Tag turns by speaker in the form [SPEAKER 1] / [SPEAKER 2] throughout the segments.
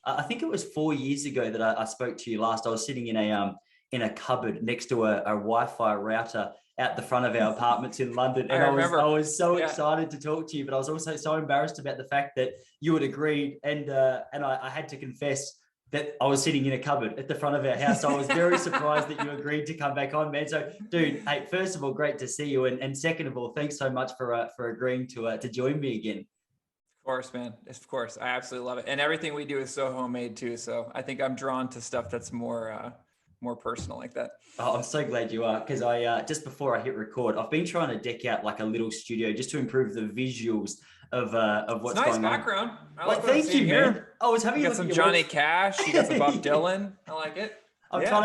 [SPEAKER 1] I think it was 4 years ago that I spoke to you last. I was sitting in a cupboard next to a Wi-Fi router out the front of our apartments in London. And
[SPEAKER 2] I
[SPEAKER 1] I
[SPEAKER 2] remember.
[SPEAKER 1] was so
[SPEAKER 2] Yeah.
[SPEAKER 1] excited to talk to you, but I was also so embarrassed about the fact that you had agreed. And I had to confess that I was sitting in a cupboard at the front of our house. So I was very surprised that you agreed to come back on, man. So, dude, hey, first of all, great to see you. And second of all, thanks so much for agreeing to join me again.
[SPEAKER 2] Of course, man. Of course. I absolutely love it. And everything we do is so homemade too. So I think I'm drawn to stuff that's more personal like that.
[SPEAKER 1] Oh, I'm so glad you are, because I just before I hit record, I've been trying to deck out like a little studio just to improve the visuals of
[SPEAKER 2] It's
[SPEAKER 1] what's
[SPEAKER 2] nice
[SPEAKER 1] going on.
[SPEAKER 2] background. I
[SPEAKER 1] Well,
[SPEAKER 2] like what I'm
[SPEAKER 1] thank you,
[SPEAKER 2] seeing
[SPEAKER 1] man.
[SPEAKER 2] here.
[SPEAKER 1] I was having
[SPEAKER 2] You
[SPEAKER 1] a
[SPEAKER 2] got
[SPEAKER 1] look
[SPEAKER 2] some
[SPEAKER 1] at your
[SPEAKER 2] Johnny
[SPEAKER 1] website.
[SPEAKER 2] Cash. You got some Bob Dylan. I like it.
[SPEAKER 1] I'm
[SPEAKER 2] Yeah.
[SPEAKER 1] trying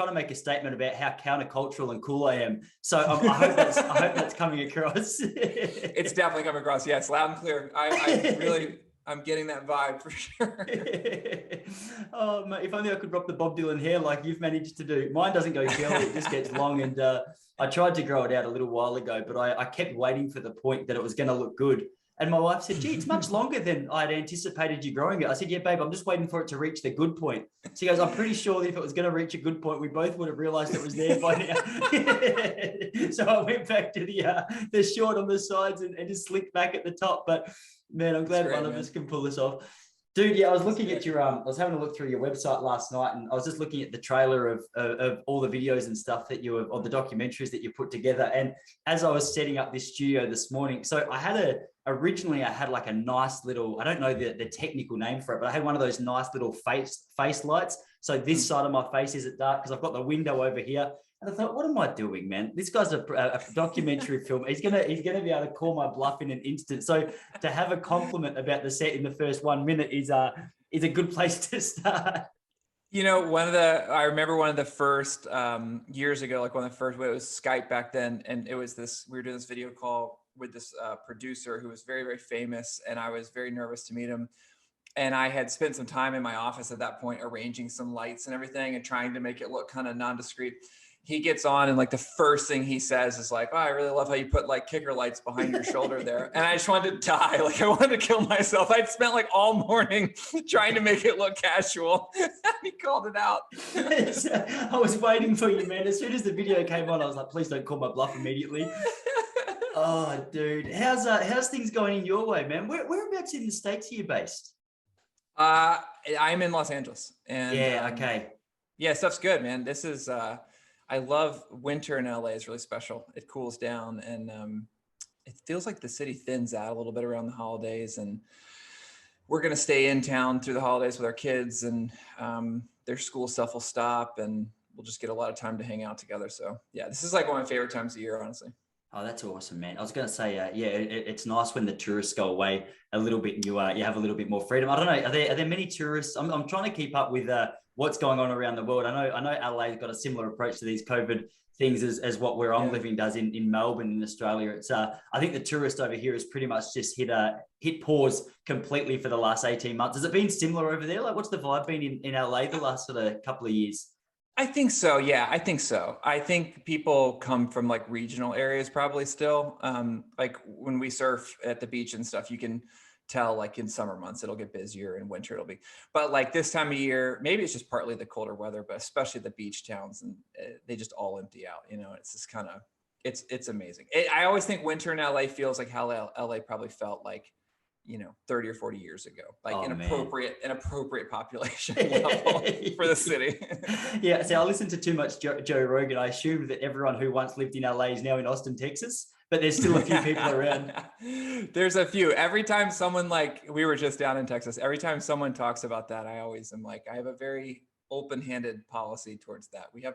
[SPEAKER 1] to make a statement about how countercultural and cool I am. So I hope that's coming across.
[SPEAKER 2] It's definitely coming across. Yes, loud and clear. I'm getting that vibe for sure.
[SPEAKER 1] Oh, mate, if only I could rock the Bob Dylan hair like you've managed to do. Mine doesn't go curly; it just gets long. And I tried to grow it out a little while ago, but I kept waiting for the point that it was going to look good. And my wife said, "Gee, it's much longer than I'd anticipated you growing it." I said, "Yeah, babe, I'm just waiting for it to reach the good point." She goes, "I'm pretty sure that if it was going to reach a good point, we both would have realized it was there by now." So I went back to the short on the sides and just slicked back at the top. But man, I'm glad one of us can pull this off. Dude, yeah, I was looking at your I was having a look through your website last night, and I was just looking at the trailer of all the videos and stuff that you have, or the documentaries that you put together. And as I was setting up this studio this morning, so originally I had like a nice little, I don't know the technical name for it, but I had one of those nice little face lights. So this side of my face isn't dark because I've got the window over here. And I thought, what am I doing, man? This guy's a documentary film. He's gonna be able to call my bluff in an instant. So to have a compliment about the set in the first 1 minute is a good place to start.
[SPEAKER 2] You know, I remember one of the first years ago, like one of the first, it was Skype back then. And it was we were doing this video call with this producer who was very, very famous. And I was very nervous to meet him. And I had spent some time in my office at that point, arranging some lights and everything and trying to make it look kind of nondescript. He gets on and like the first thing he says is like, "Oh, I really love how you put like kicker lights behind your shoulder there." And I just wanted to die. Like I wanted to kill myself. I'd spent like all morning trying to make it look casual. He called it out.
[SPEAKER 1] I was waiting for you, man. As soon as the video came on, I was like, please don't call my bluff immediately. Oh, dude. How's things going in your way, man? Whereabouts in the States are you based?
[SPEAKER 2] I'm in Los Angeles. And
[SPEAKER 1] yeah, okay.
[SPEAKER 2] Yeah, stuff's good, man. This is I love winter in LA. It's really special. It cools down and it feels like the city thins out a little bit around the holidays. And we're going to stay in town through the holidays with our kids, and their school stuff will stop and we'll just get a lot of time to hang out together. So yeah, this is like one of my favorite times of year, honestly.
[SPEAKER 1] Oh, that's awesome, man. I was going to say, it's nice when the tourists go away a little bit and you have a little bit more freedom. I don't know. Are there many tourists? I'm trying to keep up with what's going on around the world. I know LA's got a similar approach to these COVID things as what where I'm living does in Melbourne, in Australia. It's I think the tourist over here has pretty much just hit pause completely for the last 18 months. Has it been similar over there? Like, what's the vibe been in LA the last sort of couple of years?
[SPEAKER 2] I think so. Yeah, I think so. I think people come from like regional areas probably still. Like when we surf at the beach and stuff, you can tell like in summer months, it'll get busier, and winter it'll be, but like this time of year, maybe it's just partly the colder weather, but especially the beach towns, and they just all empty out, you know. It's just kind of, it's amazing. I always think winter in LA feels like how LA probably felt like, 30 or 40 years ago, like an appropriate population level for the city.
[SPEAKER 1] Yeah. So I listened to too much Joe Rogan. I assumed that everyone who once lived in LA is now in Austin, Texas, but there's still a few people around.
[SPEAKER 2] There's a few. Every time someone, like we were just down in Texas, every time someone talks about that, I always am like, I have a very open-handed policy towards that. We have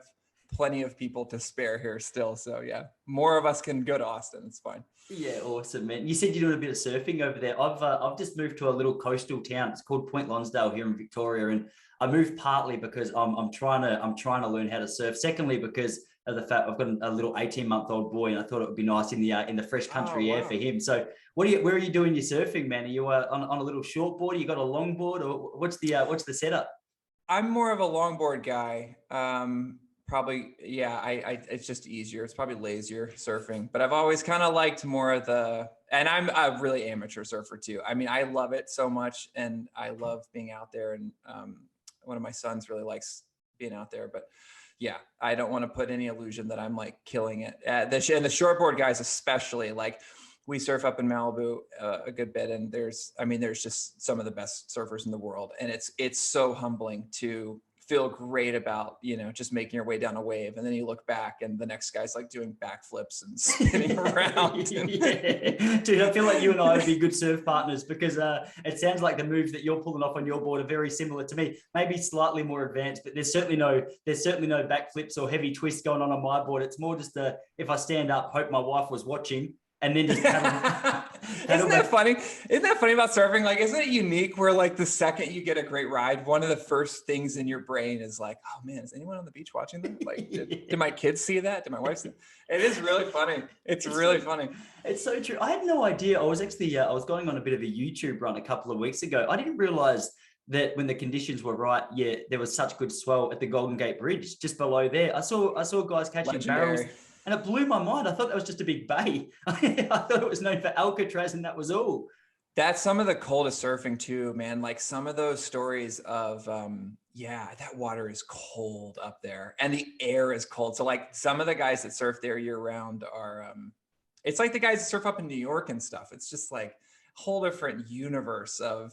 [SPEAKER 2] plenty of people to spare here still. So yeah, more of us can go to Austin. It's fine.
[SPEAKER 1] Yeah, awesome, man. You said you're doing a bit of surfing over there. I've just moved to a little coastal town. It's called Point Lonsdale here in Victoria, and I moved partly because I'm trying to learn how to surf. Secondly, because of the fact I've got a little 18-month-old boy, and I thought it would be nice in the fresh country air for him. So, where are you doing your surfing, man? Are you on a little short board? You got a long board, or what's the setup?
[SPEAKER 2] I'm more of a longboard guy. probably, yeah, it's just easier. It's probably lazier surfing, but I've always kind of liked more of and I'm a really amateur surfer too. I mean, I love it so much and I love being out there. And one of my sons really likes being out there, but yeah, I don't want to put any illusion that I'm like killing it. And the shortboard guys, especially, like we surf up in Malibu a good bit, and there's just some of the best surfers in the world, and it's so humbling to feel great about, just making your way down a wave, and then you look back and the next guy's like doing backflips and spinning around.
[SPEAKER 1] Yeah. Dude, I feel like you and I would be good surf partners, because it sounds like the moves that you're pulling off on your board are very similar to me, maybe slightly more advanced, but there's certainly no backflips or heavy twists going on my board. It's more just if I stand up, hope my wife was watching, and then just paddle.
[SPEAKER 2] Isn't that funny? Isn't that funny about surfing? Like, isn't it unique where like the second you get a great ride, one of the first things in your brain is like, oh man, is anyone on the beach watching that? Like, did my kids see that? Did my wife see that? It is really funny. It's really funny.
[SPEAKER 1] It's so true. I had no idea. I was actually, I was going on a bit of a YouTube run a couple of weeks ago. I didn't realize that when the conditions were right, there was such good swell at the Golden Gate Bridge just below there. I saw guys catching barrels. And it blew my mind. I thought that was just a big bay. I thought it was known for Alcatraz, and that was all.
[SPEAKER 2] That's some of the coldest surfing too, man. Like some of those stories of, that water is cold up there and the air is cold. So like some of the guys that surf there year round are, it's like the guys that surf up in New York and stuff. It's just like a whole different universe of,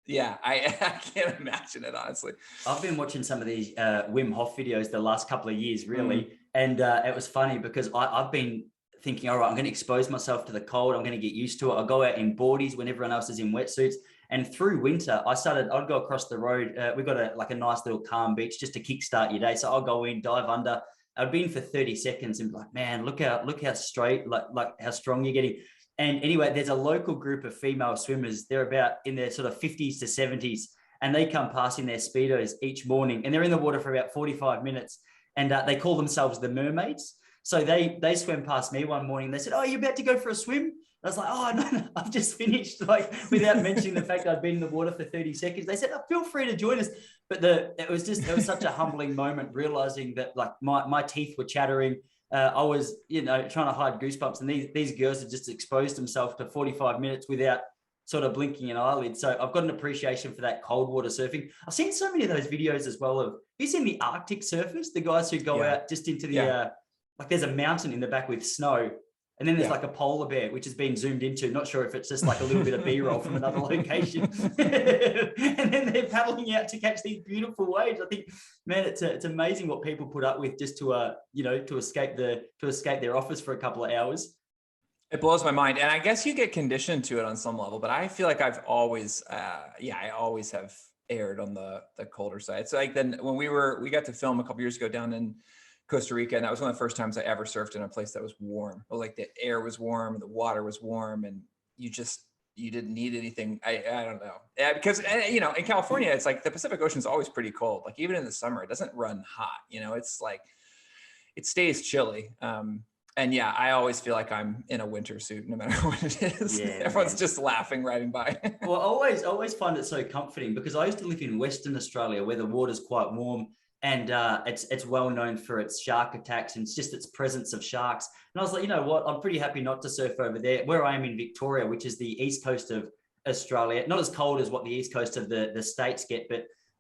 [SPEAKER 2] I can't imagine it, honestly.
[SPEAKER 1] I've been watching some of these Wim Hof videos the last couple of years, really. And it was funny because I've been thinking, all right, I'm going to expose myself to the cold. I'm going to get used to it. I'll go out in boardies when everyone else is in wetsuits. And through winter, I'd go across the road. We've got a nice little calm beach just to kickstart your day. So I'll go in, dive under. I'd be in for 30 seconds and be like, man, look how straight, like how strong you're getting. And anyway, there's a local group of female swimmers. They're about in their sort of 50s to 70s. And they come past in their Speedos each morning. And they're in the water for about 45 minutes. And they call themselves the mermaids. So they swam past me one morning. They said, "Oh, you're about to go for a swim?" I was like, "Oh, no, I've just finished," like without mentioning the fact I'd been in the water for 30 seconds. They said, "Oh, feel free to join us." But it was such a humbling moment, realizing that like my teeth were chattering. I was, trying to hide goosebumps. And these girls had just exposed themselves to 45 minutes without sort of blinking an eyelid. So I've got an appreciation for that cold water surfing. I've seen so many of those videos as well have you seen the Arctic surfers, the guys who go out just into the, like there's a mountain in the back with snow, and then there's like a polar bear, which has been zoomed into. Not sure if it's just like a little bit of B-roll from another location. And then they're paddling out to catch these beautiful waves. I think, man, it's amazing what people put up with just to, to escape their office for a couple of hours.
[SPEAKER 2] It blows my mind. And I guess you get conditioned to it on some level, but I feel like I've always, I always have aired on the colder side. So like then when we got to film a couple years ago down in Costa Rica, and that was one of the first times I ever surfed in a place that was warm. Like the air was warm, the water was warm, and you didn't need anything. I don't know. Yeah, because in California, it's like the Pacific Ocean is always pretty cold. Like even in the summer, it doesn't run hot. It's like it stays chilly. And I always feel like I'm in a winter suit, no matter what it is. Yeah, everyone's just laughing riding by.
[SPEAKER 1] Well, I always find it so comforting because I used to live in Western Australia where the water's quite warm. And it's well known for its shark attacks and it's just its presence of sharks. And I was like, you know what? I'm pretty happy not to surf over there. Where I am in Victoria, which is the east coast of Australia, not as cold as what the east coast of the states get,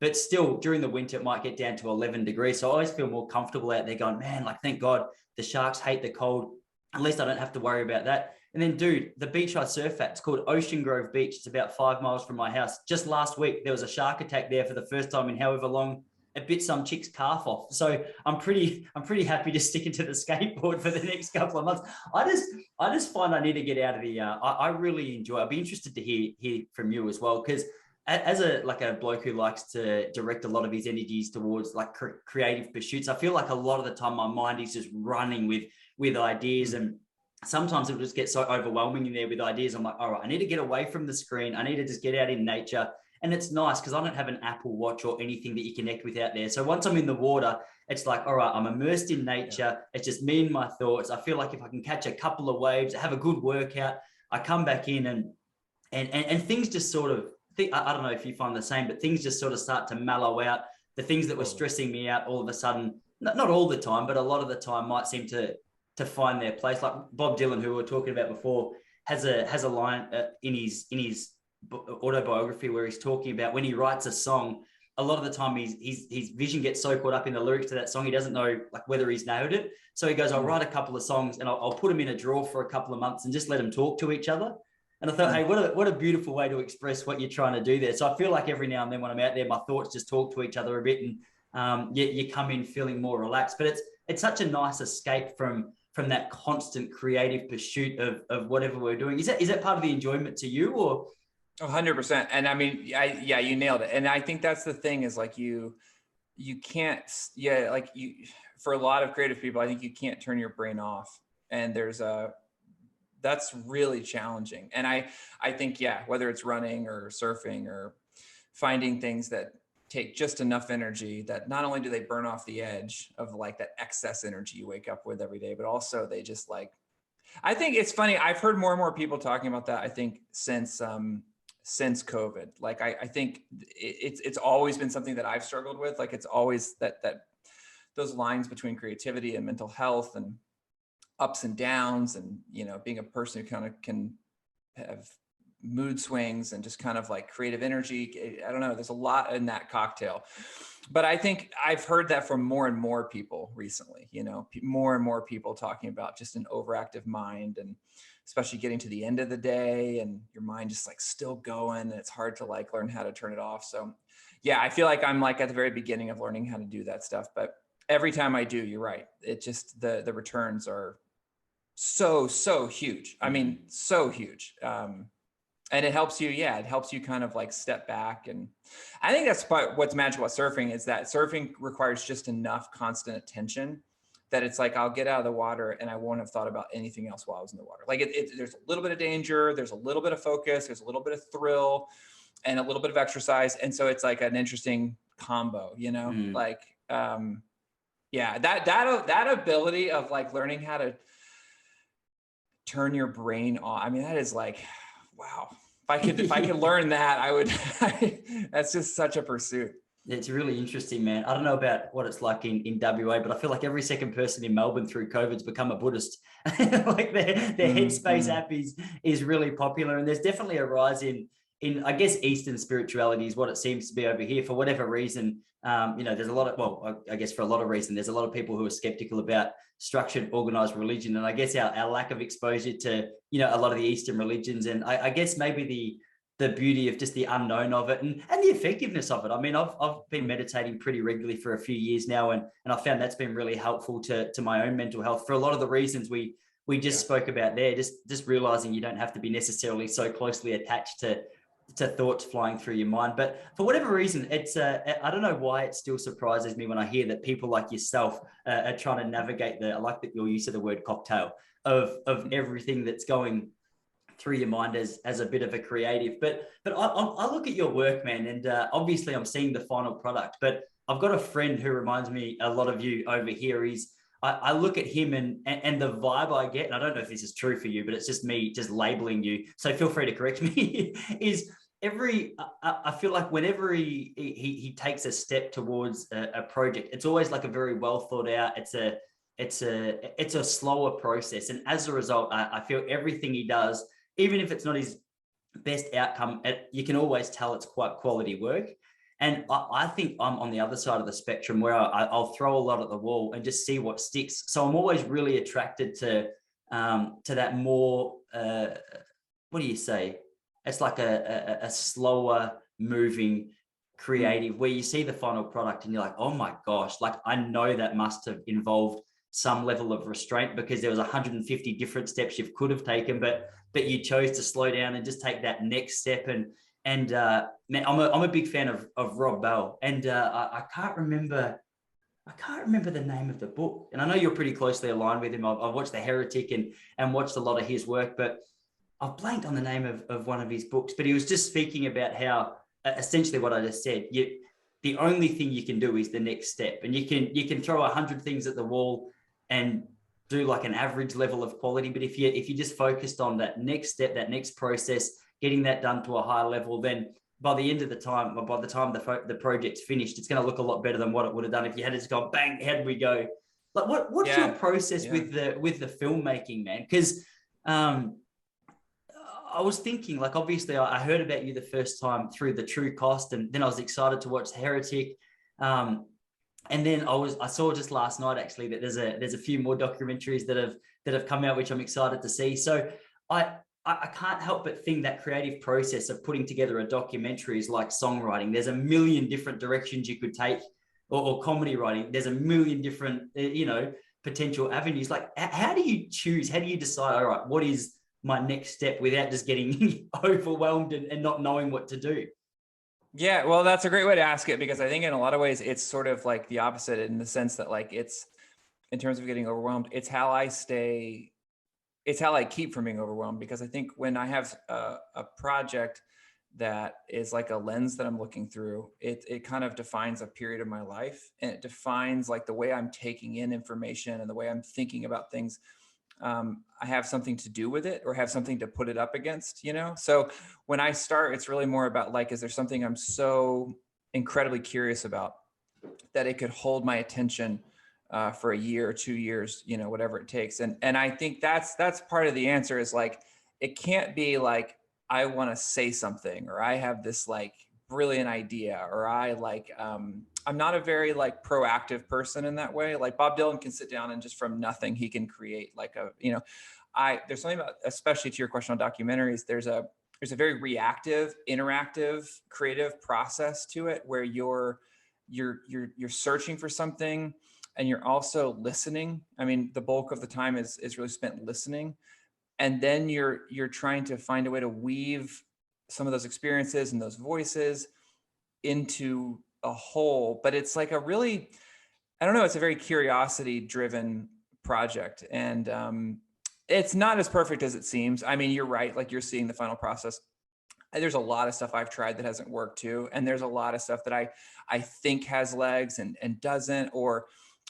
[SPEAKER 1] but still during the winter it might get down to 11 degrees. So I always feel more comfortable out there going, man, like thank God the sharks hate the cold. At least I don't have to worry about that. And then, dude, the beach I surf at, it's called Ocean Grove Beach. It's about 5 miles from my house. Just last week there was a shark attack there for the first time in however long. It bit some chick's calf off. So I'm pretty happy to stick into the skateboard for the next couple of months. I just find I need to get out of the, I really enjoy, I'd be interested to hear from you as well. Cause as a bloke who likes to direct a lot of his energies towards like creative pursuits, I feel like a lot of the time my mind is just running with ideas, and sometimes it will just get so overwhelming in there with ideas. I'm like, all right, I need to get away from the screen. I need to just get out in nature. And it's nice because I don't have an Apple Watch or anything that you connect with out there. So once I'm in the water, it's like, all right, I'm immersed in nature. Yeah. It's just me and my thoughts. I feel like if I can catch a couple of waves, have a good workout, I come back in and things just sort of, I don't know if you find the same, but things just sort of start to mellow out. The things that were stressing me out all of a sudden, not all the time, but a lot of the time might seem to find their place. Like Bob Dylan, who we were talking about before, has a line in his autobiography where he's talking about when he writes a song, a lot of the time his vision gets so caught up in the lyrics to that song, he doesn't know like whether he's nailed it. So he goes, I'll write a couple of songs and I'll put them in a drawer for a couple of months and just let them talk to each other. And I thought, hey, what a beautiful way to express what you're trying to do there. So I feel like every now and then when I'm out there, my thoughts just talk to each other a bit, and you come in feeling more relaxed. But it's such a nice escape from that constant creative pursuit of whatever we're doing. Is that part of the enjoyment to you, or?
[SPEAKER 2] 100%. And I mean, yeah, you nailed it. And I think that's the thing is like you can't, like for a lot of creative people, I think you can't turn your brain off. And that's really challenging. And I think, yeah, whether it's running or surfing or finding things that take just enough energy that not only do they burn off the edge of like that excess energy you wake up with every day, but also they just like, I think it's funny. I've heard more and more people talking about that. I think since COVID, like I think it's always been something that I've struggled with. Like it's always that those lines between creativity and mental health and ups and downs, and being a person who kind of can have mood swings and just kind of like creative energy. I don't know. There's a lot in that cocktail, but I think I've heard that from more and more people recently, more and more people talking about just an overactive mind, and especially getting to the end of the day and your mind just like still going, and it's hard to like learn how to turn it off. So yeah, I feel like I'm like at the very beginning of learning how to do that stuff, but every time I do, you're right. It just, the returns are so huge. I mean, so huge. And it helps you, it helps you kind of like step back. And I think that's what's magical about surfing is that surfing requires just enough constant attention that it's like, I'll get out of the water and I won't have thought about anything else while I was in the water. Like there's a little bit of danger, there's a little bit of focus, there's a little bit of thrill and a little bit of exercise. And so it's like an interesting combo, like, yeah, that ability of like learning how to turn your brain off. I mean, that is like, wow. If I could learn that, I would, that's just such a pursuit.
[SPEAKER 1] It's really interesting, man. I don't know about what it's like in WA, but I feel like every second person in Melbourne through COVID's become a Buddhist. Like their Headspace app is really popular. And there's definitely a rise in I guess, Eastern spirituality is what it seems to be over here. For whatever reason, there's a lot of, well, I guess for a lot of reasons, there's a lot of people who are skeptical about structured, organized religion. And I guess our lack of exposure to, a lot of the Eastern religions. And I guess maybe the beauty of just the unknown of it and the effectiveness of it. I mean, I've been meditating pretty regularly for a few years now, and I found that's been really helpful to my own mental health for a lot of the reasons we just spoke about there. Just realizing you don't have to be necessarily so closely attached to thoughts flying through your mind. But for whatever reason, it's I don't know why it still surprises me when I hear that people like yourself are trying to navigate I like that your use of the word cocktail of everything that's going through your mind as a bit of a creative. But I look at your work, man, and obviously I'm seeing the final product, but I've got a friend who reminds me a lot of you over here. I look at him and the vibe I get, and I don't know if this is true for you, but it's just me just labeling you, so feel free to correct me, is I feel like whenever he takes a step towards a project, it's always like a very well thought out, it's a slower process. And as a result, I feel everything he does, even if it's not his best outcome, you can always tell it's quite quality work. And I think I'm on the other side of the spectrum where I'll throw a lot at the wall and just see what sticks. So I'm always really attracted to that more, what do you say? It's like a slower moving creative where you see the final product and you're like, oh my gosh, like I know that must have involved some level of restraint because there was 150 different steps you could have taken, but you chose to slow down and just take that next step. And man, I'm a big fan of Rob Bell, and I can't remember the name of the book. And I know you're pretty closely aligned with him. I've watched The Heretic and watched a lot of his work, but I've blanked on the name of one of his books. But he was just speaking about how essentially what I just said, the only thing you can do is the next step, and you can throw 100 things at the wall and do like an average level of quality. But if you just focused on that next step, that next process, getting that done to a high level, then by the end of the time, or by the time the project's finished, it's going to look a lot better than what it would have done if you had just gone bang, how did we go? Like, what's your process with the filmmaking, man? Because I was thinking, like, obviously, I heard about you the first time through the True Cost, and then I was excited to watch Heretic. And then I saw just last night actually that there's a few more documentaries that have come out, which I'm excited to see. So I can't help but think that creative process of putting together a documentary is like songwriting. There's a million different directions you could take, or comedy writing. There's a million different potential avenues. Like, how do you choose? How do you decide? All right, what is my next step without just getting overwhelmed and not knowing what to do?
[SPEAKER 2] Yeah, well, that's a great way to ask it, because I think in a lot of ways it's sort of like the opposite, in the sense that, like, it's, in terms of getting overwhelmed, it's how I keep from being overwhelmed. Because I think when I have a project that is like a lens that I'm looking through, it kind of defines a period of my life, and it defines like the way I'm taking in information and the way I'm thinking about things. I have something to do with it, or have something to put it up against, So when I start, it's really more about, like, is there something I'm so incredibly curious about that it could hold my attention for a year or 2 years, whatever it takes. And I think that's part of the answer, is like, it can't be like, I want to say something, or I have this like brilliant idea, or I'm not a very like proactive person in that way. Like Bob Dylan can sit down and just from nothing, he can create like there's something about, especially to your question on documentaries, there's a very reactive, interactive, creative process to it, where you're searching for something, and you're also listening. I mean, the bulk of the time is really spent listening. And then you're trying to find a way to weave some of those experiences and those voices into a whole. But it's like a really, I don't know, it's a very curiosity driven project. And it's not as perfect as it seems. I mean, you're right. Like, you're seeing the final process. There's a lot of stuff I've tried that hasn't worked too. And there's a lot of stuff that I think has legs and doesn't, or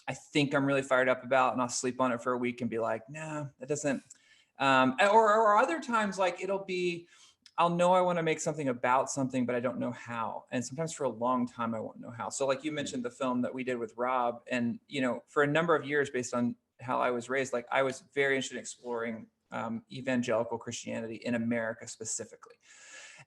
[SPEAKER 2] I think I'm really fired up about, and I'll sleep on it for a week and be like, no, that doesn't. Or other times, like, I'll know I want to make something about something, but I don't know how. And sometimes for a long time, I won't know how. So like you mentioned the film that we did with Rob, and, for a number of years, based on how I was raised, like, I was very interested in exploring evangelical Christianity in America specifically.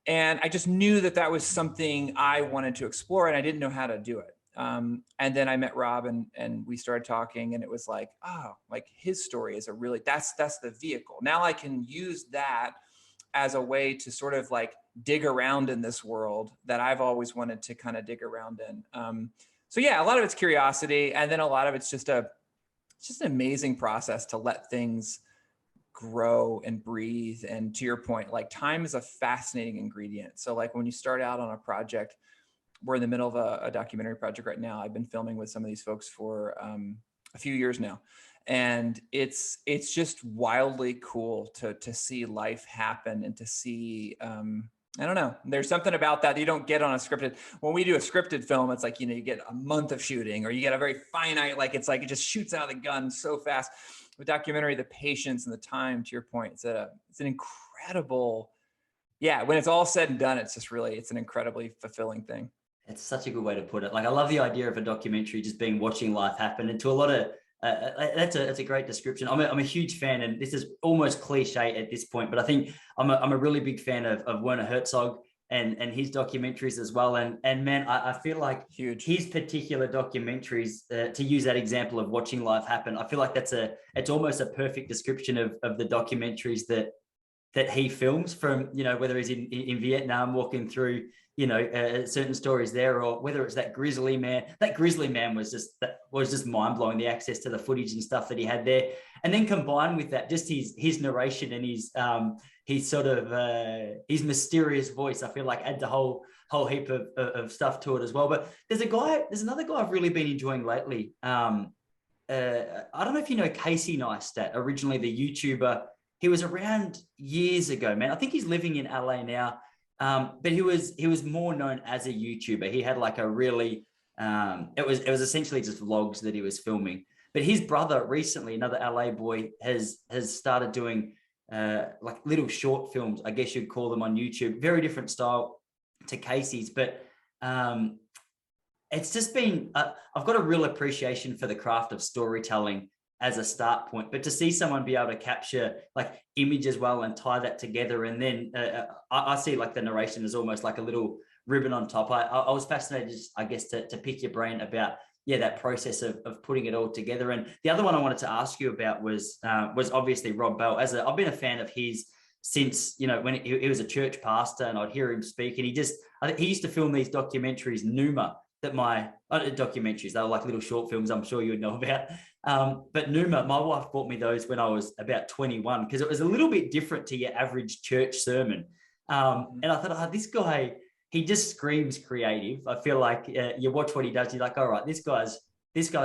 [SPEAKER 2] And I just knew that was something I wanted to explore, and I didn't know how to do it. And then I met Rob, and we started talking, and it was like, oh, like, his story is that's the vehicle. Now I can use that as a way to sort of like dig around in this world that I've always wanted to kind of dig around in. So yeah, a lot of it's curiosity. And then a lot of it's just an amazing process to let things grow and breathe. And to your point, like, time is a fascinating ingredient. So like, when you start out on a project, we're in the middle of a documentary project right now. I've been filming with some of these folks for a few years now. And it's just wildly cool to see life happen, and to see, I don't know, there's something about that you don't get on a scripted. When we do a scripted film, it's like, you get a month of shooting, or you get a very finite, like, it's like, it just shoots out of the gun so fast. With documentary, the patience and the time, to your point, it's an incredible, when it's all said and done, it's an incredibly fulfilling thing.
[SPEAKER 1] It's such a good way to put it. Like, I love the idea of a documentary just being watching life happen, and to a lot of that's a great description. I'm a huge fan, and this is almost cliche at this point, but I think I'm a really big fan of Werner Herzog and his documentaries as well. And man, I feel like his particular documentaries, to use that example of watching life happen, I feel like it's almost a perfect description of the documentaries that he films, from, whether he's in Vietnam walking through, certain stories there, or whether it's that grizzly man. That grizzly man was just mind blowing, the access to the footage and stuff that he had there. And then combined with that, just his narration and his sort of his mysterious voice, I feel like adds a whole heap of stuff to it as well. But there's another guy I've really been enjoying lately. I don't know if you know Casey Neistat, originally the YouTuber. He was around years ago, man. I think he's living in LA now. But he was more known as a YouTuber. He had like a really, it was essentially just vlogs that he was filming. But his brother recently, another LA boy, has started doing like little short films, I guess you'd call them, on YouTube. Very different style. to Casey's, but it's just been, I've got a real appreciation for the craft of storytelling as a start point, but to see someone be able to capture like image as well and tie that together. And then I see like the narration is almost like a little ribbon on top. I was fascinated, just, I guess, to pick your brain about, yeah, that process of putting it all together. And the other one I wanted to ask you about was obviously Rob Bell. I've been a fan of his since, you know, when he was a church pastor, and I'd hear him speak, and he used to film these documentaries, Numa, that documentaries, they were like little short films, I'm sure you would know about. But Numa, my wife bought me those when I was about 21, because it was a little bit different to your average church sermon. And I thought, this guy, he just screams creative. I feel like you watch what he does, you're like, all right, this guy's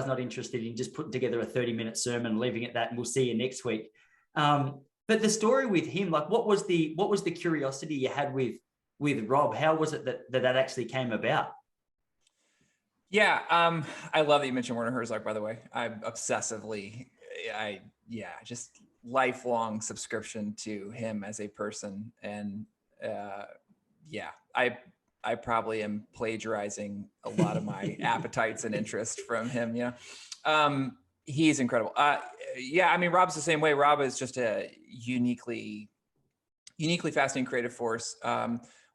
[SPEAKER 1] not interested in just putting together a 30-minute sermon, leaving it that, and we'll see you next week. But the story with him, like, what was the curiosity you had with Rob? How was it that actually came about?
[SPEAKER 2] Yeah, I love that you mentioned Werner Herzog, by the way. Just lifelong subscription to him as a person. And I probably am plagiarizing a lot of my appetites and interest from him, he's incredible. I mean, Rob's the same way. Rob is just a uniquely fascinating creative force.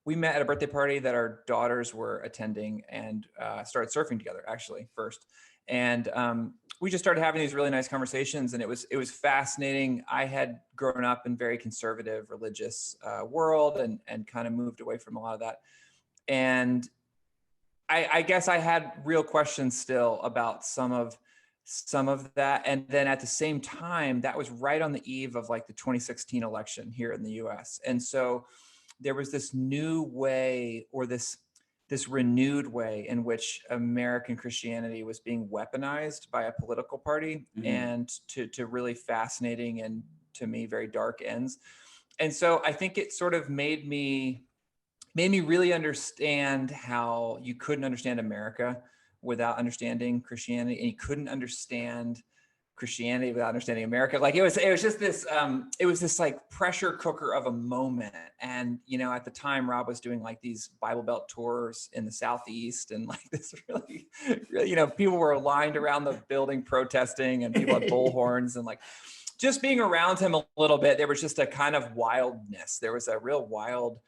[SPEAKER 2] We met at a birthday party that our daughters were attending, and started surfing together actually first. And we just started having these really nice conversations, and it was fascinating. I had grown up in very conservative religious world and kind of moved away from a lot of that. And I guess I had real questions still about some of that. And then at the same time, that was right on the eve of like the 2016 election here in the US. And so there was this new way, or this renewed way in which American Christianity was being weaponized by a political party, and to really fascinating and, to me, very dark ends. And so I think it sort of made me really understand how you couldn't understand America without understanding Christianity, and you couldn't understand Christianity without understanding America. Like it was just this, it was this like pressure cooker of a moment. And, at the time Rob was doing like these Bible Belt tours in the Southeast, and like this really, people were lined around the building protesting, and people had bullhorns, and like just being around him a little bit, there was just a kind of wildness. There was a real wild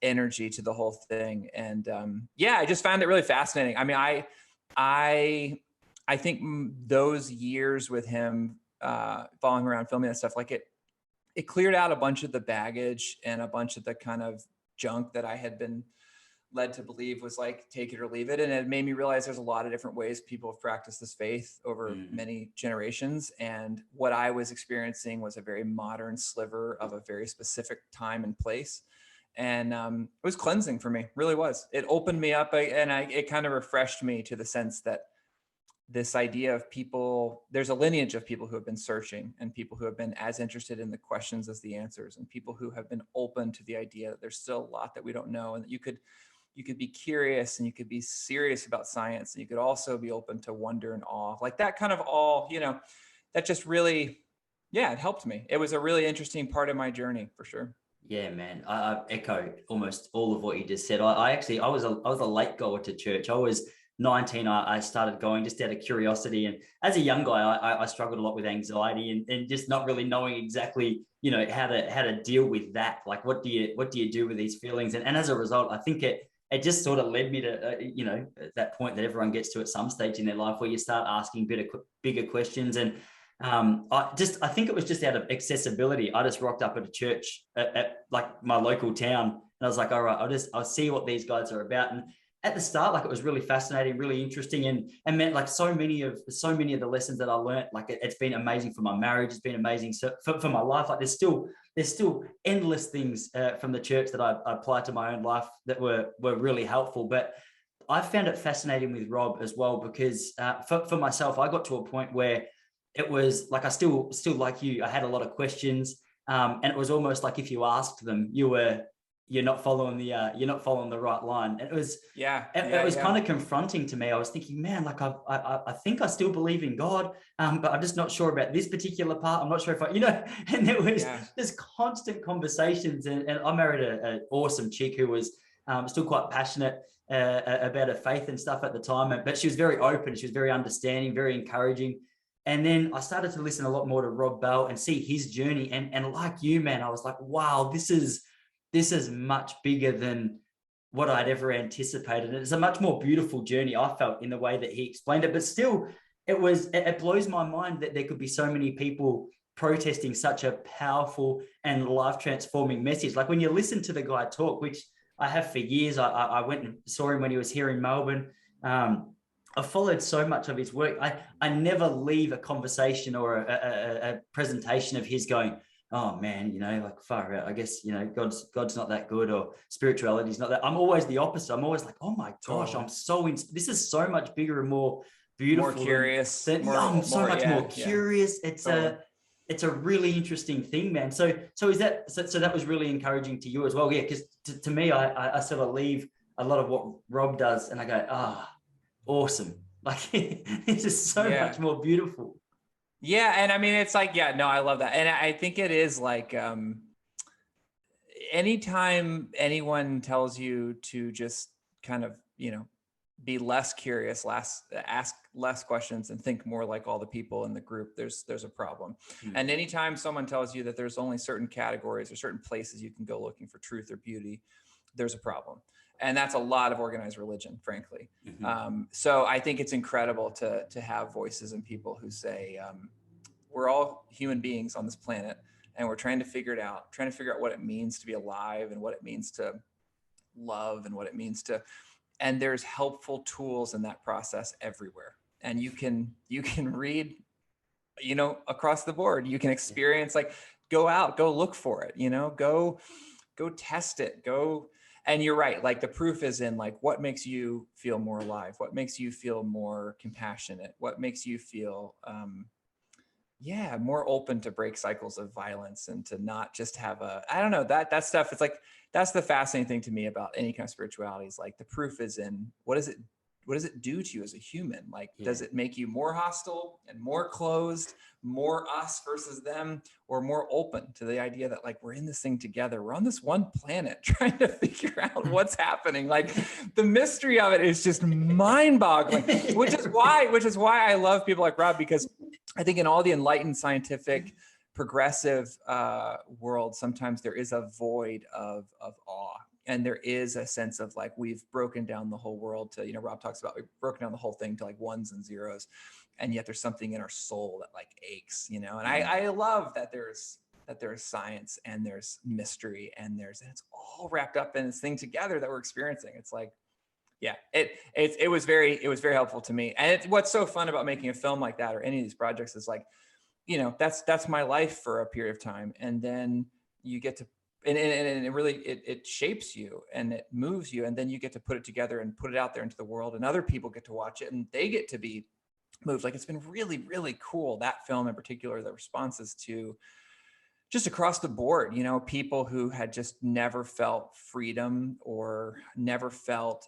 [SPEAKER 2] energy to the whole thing. And I just found it really fascinating. I mean, I think those years with him, following around, filming that stuff, like it cleared out a bunch of the baggage and a bunch of the kind of junk that I had been led to believe was like, take it or leave it. And it made me realize there's a lot of different ways people have practiced this faith over many generations. And what I was experiencing was a very modern sliver of a very specific time and place. And it was cleansing for me, really was. It opened me up, and it kind of refreshed me to the sense that this idea of people, there's a lineage of people who have been searching, and people who have been as interested in the questions as the answers, and people who have been open to the idea that there's still a lot that we don't know, and that you could be curious, and you could be serious about science, and you could also be open to wonder and awe. Like that kind of all, that just really, it helped me. It was a really interesting part of my journey, for sure.
[SPEAKER 1] Yeah, man. I echo almost all of what you just said. I was a late goer to church. I was 19. I started going just out of curiosity, and as a young guy, I struggled a lot with anxiety and just not really knowing exactly, how to deal with that. Like, what do you do with these feelings? And as a result, I think it just sort of led me to that point that everyone gets to at some stage in their life, where you start asking bigger questions. And I think it was just out of accessibility. I just rocked up at a church at like my local town, and I was like, all right, I'll see what these guys are about. And at the start, like, it was really fascinating, really interesting, and meant like so many of the lessons that I learned. Like it's been amazing for my marriage. It's been amazing for my life. Like there's still endless things from the church that I apply to my own life that were really helpful. But I found it fascinating with Rob as well, because for myself, I got to a point where it was like, I still like you, I had a lot of questions, and it was almost like if you asked them, you're not following the right line. And it was kind of confronting to me. I was thinking, man, like I think I still believe in God, but I'm just not sure about this particular part. I'm not sure if and there was just constant conversations. And I married an awesome chick who was still quite passionate about her faith and stuff at the time, but she was very open. She was very understanding, very encouraging. And then I started to listen a lot more to Rob Bell and see his journey. And like you, man, I was like, wow, this is much bigger than what I'd ever anticipated. And it's a much more beautiful journey, I felt, in the way that he explained it. But still, it blows my mind that there could be so many people protesting such a powerful and life-transforming message. Like when you listen to the guy talk, which I have for years, I went and saw him when he was here in Melbourne. I followed so much of his work. I never leave a conversation or a presentation of his going, oh man, like far out. I guess, God's not that good, or spirituality is not that. I'm always the opposite. I'm always like, oh my gosh, totally. This is so much bigger and more beautiful.
[SPEAKER 2] More curious.
[SPEAKER 1] I'm so much more curious.
[SPEAKER 2] Yeah.
[SPEAKER 1] It's a really interesting thing, man. So that was really encouraging to you as well. Yeah, because to me, I sort of leave a lot of what Rob does and I go, awesome. Like this is so much more beautiful.
[SPEAKER 2] Yeah. And I mean, it's like, I love that. And I think it is like, anytime anyone tells you to just kind of, be less curious, ask less questions and think more like all the people in the group, there's a problem. And anytime someone tells you that there's only certain categories or certain places you can go looking for truth or beauty, there's a problem. And that's a lot of organized religion, frankly. So I think it's incredible to have voices and people who say, we're all human beings on this planet and we're trying to figure out what it means to be alive and what it means to love and what it means to, and there's helpful tools in that process everywhere. And you can read, across the board. You can experience, like, go out, go look for it, go test it, go. And you're right. Like the proof is in like, what makes you feel more alive? What makes you feel more compassionate? What makes you feel, more open to break cycles of violence and to not just have I don't know, that stuff. It's like, that's the fascinating thing to me about any kind of spirituality is like the proof is in what does it do to you as a human? Like, does it make you more hostile and more closed, more us versus them, or more open to the idea that like, we're in this thing together. We're on this one planet trying to figure out what's happening. Like the mystery of it is just mind boggling, which is why I love people like Rob, because I think in all the enlightened scientific progressive world, sometimes there is a void of awe. And there is a sense of like, we've broken down the whole world to, Rob talks about, we've broken down the whole thing to like ones and zeros. And yet there's something in our soul that like aches, and I love that there's science and there's mystery and it's all wrapped up in this thing together that we're experiencing. It's like, it was very helpful to me. And what's so fun about making a film like that or any of these projects is like, that's my life for a period of time. And then you get to, and it really, it shapes you and it moves you. And then you get to put it together and put it out there into the world, and other people get to watch it and they get to be moved. Like, it's been really, really cool. That film in particular, the responses to just across the board, people who had just never felt freedom or never felt,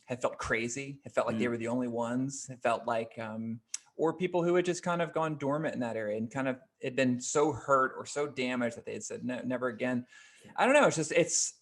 [SPEAKER 2] had felt crazy, had felt like they were the only ones, had felt like, or people who had just kind of gone dormant in that area and kind of had been so hurt or so damaged that they had said, no, never again. I don't know. It's just,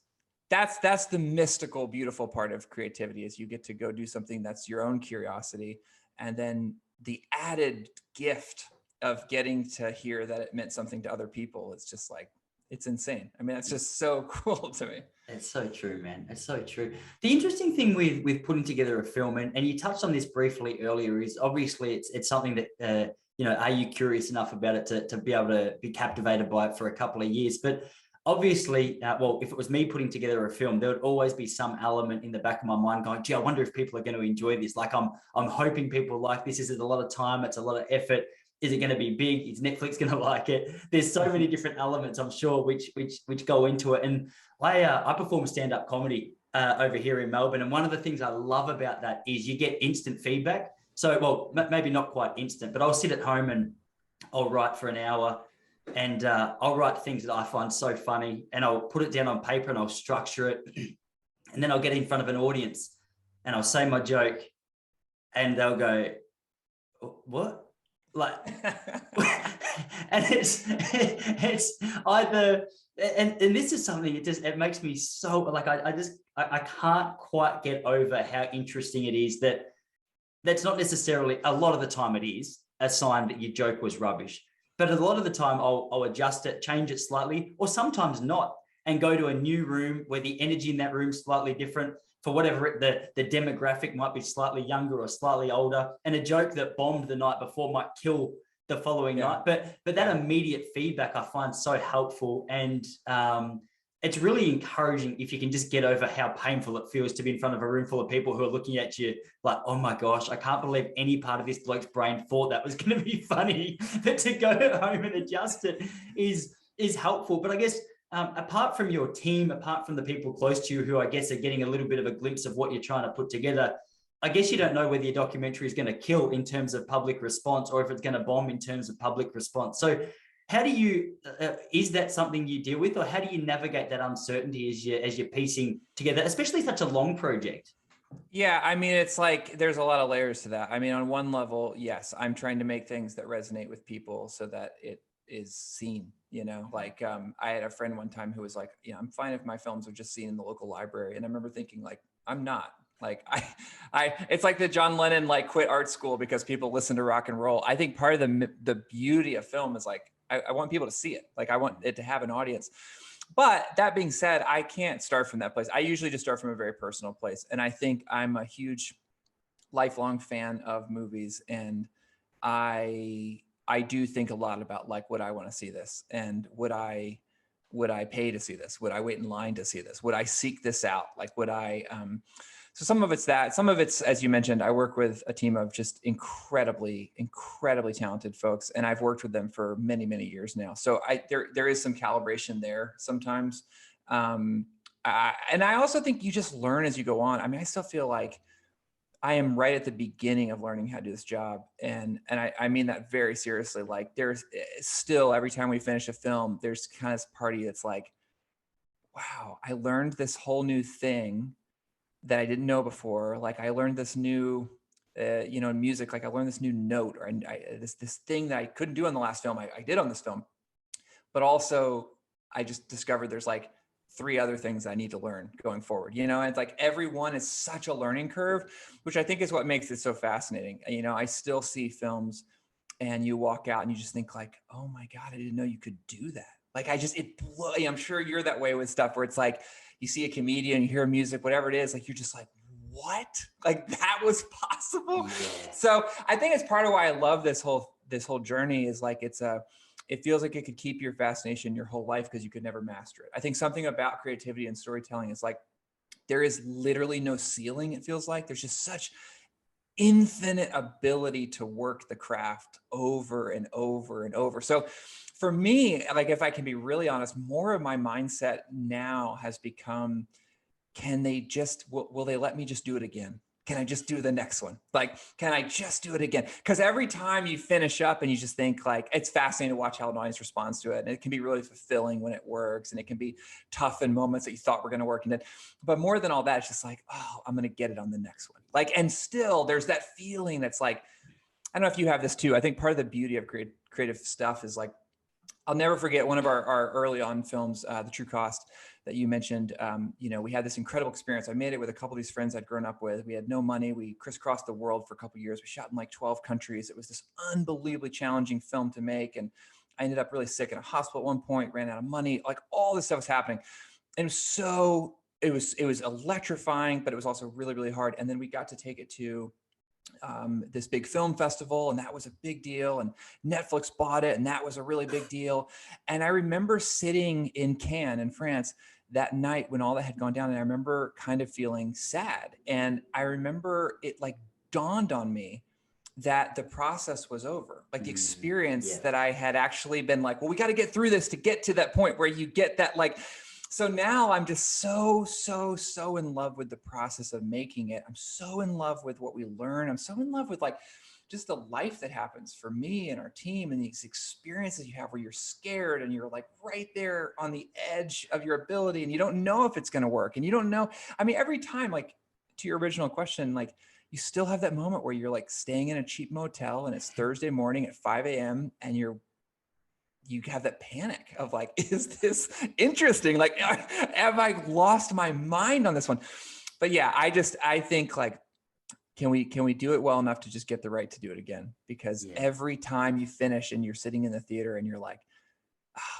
[SPEAKER 2] that's the mystical, beautiful part of creativity, is you get to go do something that's your own curiosity. And then the added gift of getting to hear that it meant something to other people. It's just like, it's insane. I mean, it's just so cool to me.
[SPEAKER 1] It's so true, man. It's so true. The interesting thing with putting together a film, and you touched on this briefly earlier, is obviously it's something that, are you curious enough about it to be able to be captivated by it for a couple of years? But obviously, if it was me putting together a film, there would always be some element in the back of my mind going, gee, I wonder if people are going to enjoy this. Like I'm hoping people like this. Is it a lot of time? It's a lot of effort. Is it going to be big? Is Netflix going to like it? There's so many different elements, I'm sure, which go into it. And I perform stand-up comedy over here in Melbourne. And one of the things I love about that is you get instant feedback. So, well, maybe not quite instant, but I'll sit at home and I'll write for an hour, and I'll write things that I find so funny, and I'll put it down on paper and I'll structure it. And then I'll get in front of an audience and I'll say my joke and they'll go, what? Like, and it's either, and this is something, it makes me so like, I I can't quite get over how interesting it is that that's not necessarily, a lot of the time it is a sign that your joke was rubbish. But a lot of the time I'll adjust it, change it slightly, or sometimes not, and go to a new room where the energy in that room is slightly different for whatever the demographic might be, slightly younger or slightly older. And a joke that bombed the night before might kill the following night. But that immediate feedback I find so helpful. And it's really encouraging if you can just get over how painful it feels to be in front of a room full of people who are looking at you like, oh my gosh, I can't believe any part of this bloke's brain thought that was going to be funny. But to go home and adjust it is helpful. But I guess apart from your team, apart from the people close to you who I guess are getting a little bit of a glimpse of what you're trying to put together, I guess you don't know whether your documentary is going to kill in terms of public response or if it's going to bomb in terms of public response. So how do you, is that something you deal with, or how do you navigate that uncertainty as you're piecing together, especially such a long project?
[SPEAKER 2] Yeah, I mean, it's like there's a lot of layers to that. I mean, on one level, yes, I'm trying to make things that resonate with people so that it is seen, you know, like I had a friend one time who was like, yeah, I'm fine if my films are just seen in the local library. And I remember thinking like, I'm not. Like it's like the John Lennon like quit art school because people listen to rock and roll. I think part of the beauty of film is like, I want people to see it. Like I want it to have an audience. But that being said, I can't start from that place. I usually just start from a very personal place. And I think I'm a huge lifelong fan of movies. And I do think a lot about like, would I want to see this? And would I pay to see this? Would I wait in line to see this? Would I seek this out? Like, would I, so some of it's that, some of it's, as you mentioned, I work with a team of just incredibly talented folks. And I've worked with them for many, many years now. So there is some calibration there sometimes. And I also think you just learn as you go on. I mean, I still feel like I am right at the beginning of learning how to do this job. And I mean that very seriously. Like there's still, every time we finish a film, there's kind of this party that's like, wow, I learned this whole new thing that I didn't know before. Like I learned this new, you know, in music, like I learned this new note or this thing that I couldn't do in the last film. I did on this film, but also I just discovered there's like 3 other things I need to learn going forward, you know, and it's like everyone is such a learning curve, which I think is what makes it so fascinating. You know, I still see films and you walk out and you just think like, oh my God, I didn't know you could do that. Like I'm sure you're that way with stuff where it's like, you see a comedian, you hear music, whatever it is, like, you're just like, what? Like that was possible. Yeah. So I think it's part of why I love this whole journey is like, it feels like it could keep your fascination your whole life because you could never master it. I think something about creativity and storytelling is like, there is literally no ceiling. It feels like there's just such infinite ability to work the craft over and over and over. So for me, like, if I can be really honest, more of my mindset now has become, will they let me just do it again? Can I just do the next one? Like, can I just do it again? Because every time you finish up and you just think like, it's fascinating to watch how an audience responds to it. And it can be really fulfilling when it works. And it can be tough in moments that you thought were going to work. And then, but more than all that, it's just like, oh, I'm going to get it on the next one. Like, and still there's that feeling that's like, I don't know if you have this too. I think part of the beauty of creative stuff is like, I'll never forget one of our early on films, The True Cost, that you mentioned. You know, we had this incredible experience. I made it with a couple of these friends I'd grown up with. We had no money. We crisscrossed the world for a couple of years. We shot in like 12 countries. It was this unbelievably challenging film to make. And I ended up really sick in a hospital at one point, ran out of money. Like all this stuff was happening. And it was electrifying, but it was also really, really hard. And then we got to take it to this big film festival, and that was a big deal, and Netflix bought it, and that was a really big deal. And I remember sitting in Cannes in France that night when all that had gone down, and I remember kind of feeling sad. And I remember it like dawned on me that the process was over. Like the experience that I had actually been like, well, we got to get through this to get to that point where you get that like. So now I'm just so in love with the process of making it. I'm so in love with what we learn. I'm so in love with like just the life that happens for me and our team and these experiences you have where you're scared and you're like right there on the edge of your ability and you don't know if it's going to work and you don't know. I mean, every time, like to your original question, like you still have that moment where you're like staying in a cheap motel and it's Thursday morning at 5 a.m. and you're you have that panic of like, is this interesting? Like, have I lost my mind on this one? But yeah, I think like, can we do it well enough to just get the right to do it again? Because every time you finish and you're sitting in the theater and you're like,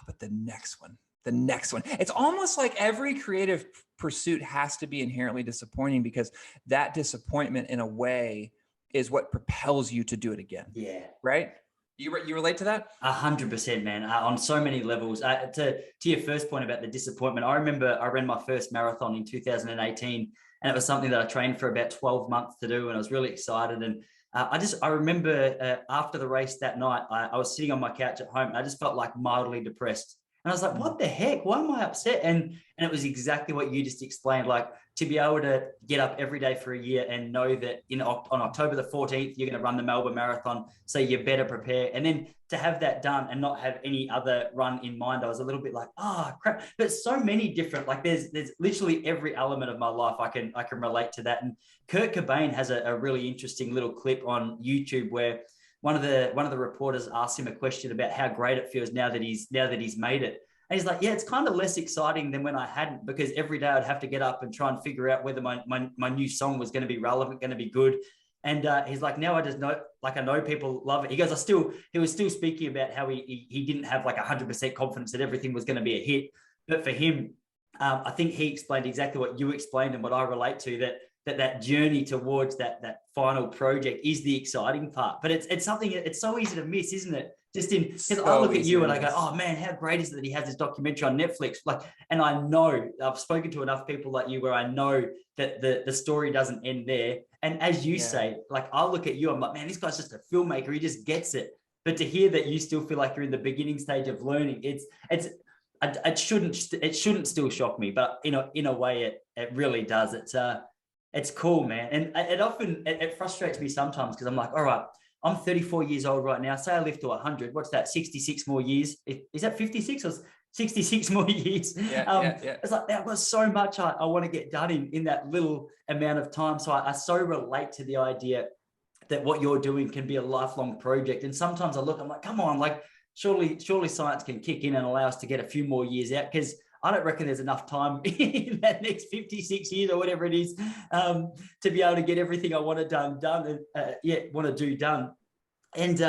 [SPEAKER 2] but the next one. It's almost like every creative pursuit has to be inherently disappointing, because that disappointment in a way is what propels you to do it again.
[SPEAKER 1] Yeah.
[SPEAKER 2] Right? You relate to that?
[SPEAKER 1] 100%, man. On so many levels. To your first point about the disappointment, I remember I ran my first marathon in 2018, and it was something that I trained for about 12 months to do, and I was really excited. And I remember after the race that night, I was sitting on my couch at home, and I just felt like mildly depressed. And I was like, what the heck? Why am I upset? And it was exactly what you just explained. Like, to be able to get up every day for a year and know that on October the 14th, you're going to run the Melbourne Marathon, so you better prepare. And then to have that done and not have any other run in mind, I was a little bit like, oh, crap. But so many different, like there's literally every element of my life I can relate to that. And Kurt Cobain has a really interesting little clip on YouTube where one of the reporters asked him a question about how great it feels now that he's made it. And he's like, yeah, it's kind of less exciting than when I hadn't, because every day I'd have to get up and try and figure out whether my new song was going to be relevant, going to be good. And he's like, now I just know, like, I know people love it. He goes, he was still speaking about how he didn't have like 100% confidence that everything was going to be a hit. But for him, I think he explained exactly what you explained and what I relate to, that journey towards that final project is the exciting part. But it's something, it's so easy to miss, isn't it? Just in, because I look at you and I go, oh man, how great is it that he has this documentary on Netflix? Like, and I know I've spoken to enough people like you where I know that the story doesn't end there. And as you say, like, I look at you, I'm like, man, this guy's just a filmmaker. He just gets it. But to hear that you still feel like you're in the beginning stage of learning, it shouldn't still shock me, but in a way it really does. It's cool, man. And it often frustrates me sometimes, because I'm like, all right, I'm 34 years old right now. Say I live to 100. What's that? 66 more years. Is that 56 or 66 more years? Yeah. It's like, I've got so much I want to get done in that little amount of time. So I so relate to the idea that what you're doing can be a lifelong project. And sometimes I'm like, come on, like, surely science can kick in and allow us to get a few more years out, because I don't reckon there's enough time in that next 56 years or whatever it is to be able to get everything I want to done. And